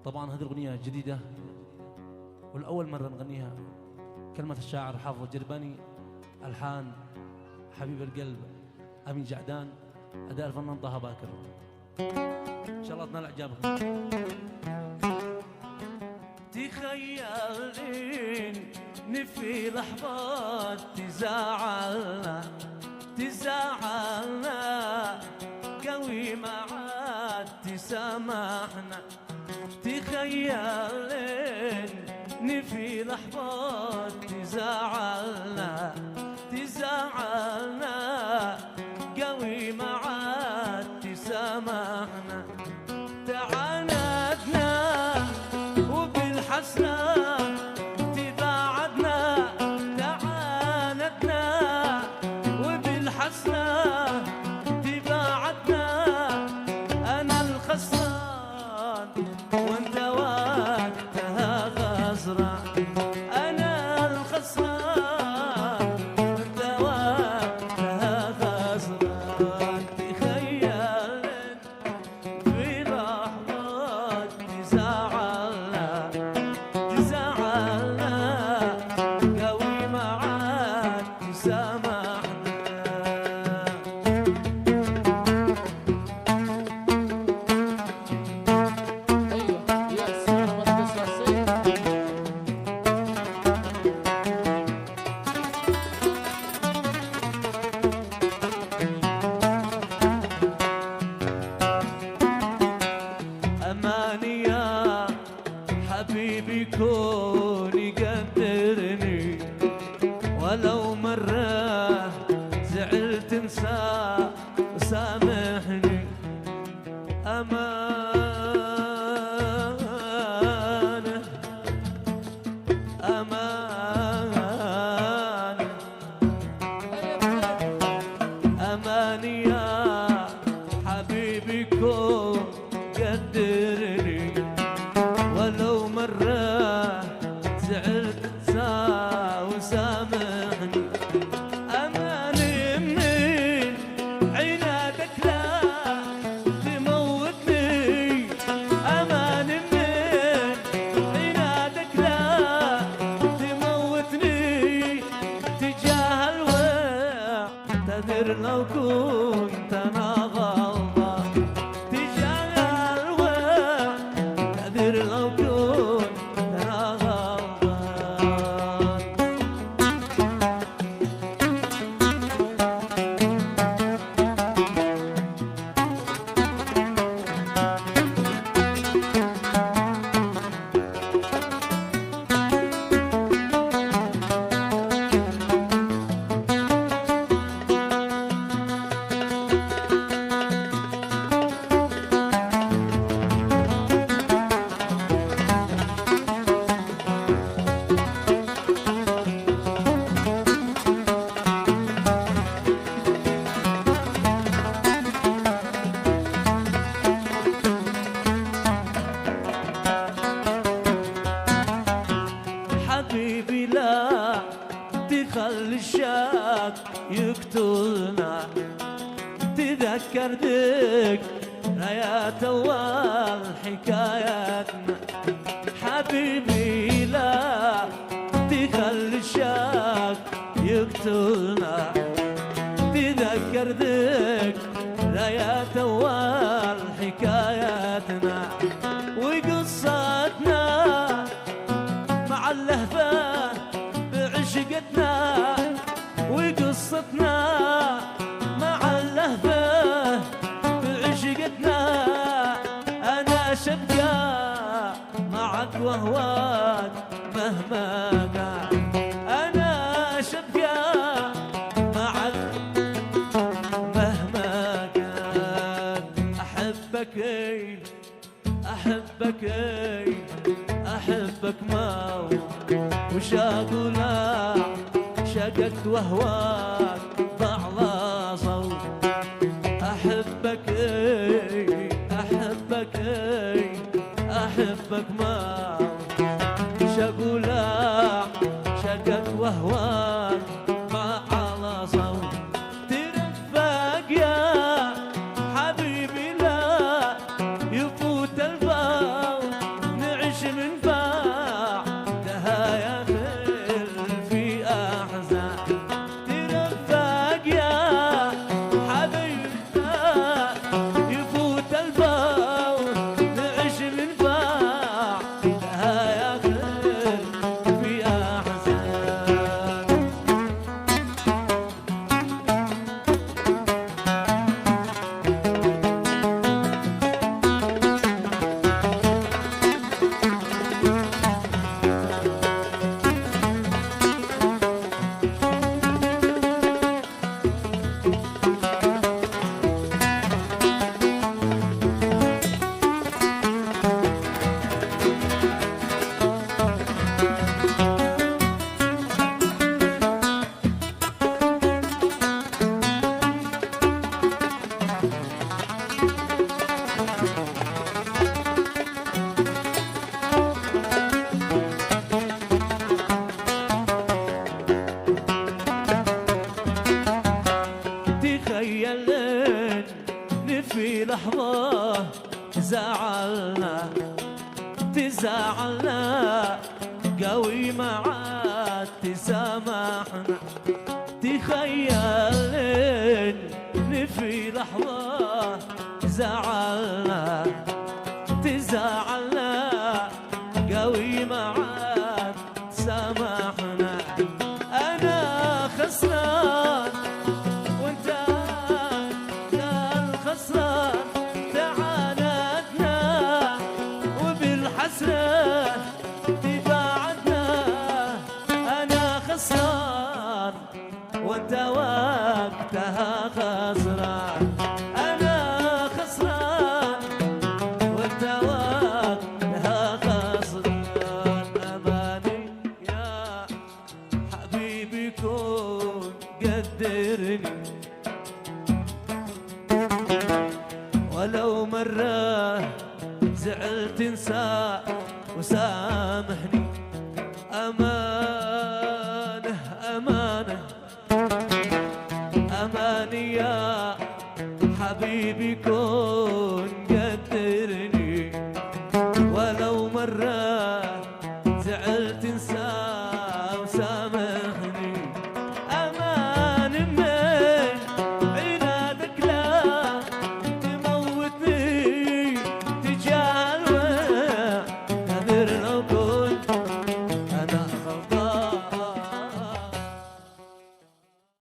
طبعا هذه الأغنية جديدة والأول مرة نغنيها. كلمة الشاعر حافظ الجرباني، ألحان حبيب القلب أمين جعدان، أداء الفنان طه باكر. إن شاء الله تنال إعجابكم. تخيلين في لحظات تزعلنا قوي ما عاد تسامحنا. تخيلين في لحظات تزعلنا قوي ما عاد تسامحنا. تعاندنا وبالحسنة تباعدنا، تعاندنا وبالحسنة تباعدنا. أنا الخسران وانت وقتها خسران، أنا الخسران وانت وقتها خسران. تخيل في لحظات تزعلنا قوي ما عاد تسامحنا. أماني يا حبيبي كون يقدرني، ولو مرة زعلت انسى وسامحني. أمانة أمانة أماني يا حبيبي كون قدرني، ولو مرة زعلت وسامحني. أماني من عنادك لا تموتني، أماني من عنادك لا تموتني. تجاه الواعتذر لو كنت أنا غلطان، تجاه الواعتذر لو كنت أنا غلطان. حبيبي لا تخلي الشاك يقتلنا، تذكر ذكريات أول حكاياتنا. حبيبي لا تخلي الشاك يقتلنا، تذكر ذكريات أول حكاياتنا. وقصتنا مع اللهفة بعشقتنا، وقصتنا مع اللهفة بعشقتنا. أنا شبقى معك وهواك مهما كان، أنا شبقى معك مهما كان. أحبك أحبك أحبك ما وشاق ولا شققت وهواك ضعلا صوت. أحبك أحبك أحبك ما شاق ولا شققت وهواك ضعلا صوت. ترفق يا حبيبي لا يفوت البال لحظة تزعلنا قوي ما عاد تسامحنا. تخيل إن في لحظة تزعلنا قوي ما عاد تسامحنا. أنا خسران وانت الخسران، تعاندنا وبالحسرة تباعدنا. أنا خسران وانت وقتها خسران. أنا خسران وانت وقتها خسران. أماني يا حبيبي كون قدرني، ولو مرة زعلت انسى وسامحني. أمانة أمانة أماني يا حبيبي كون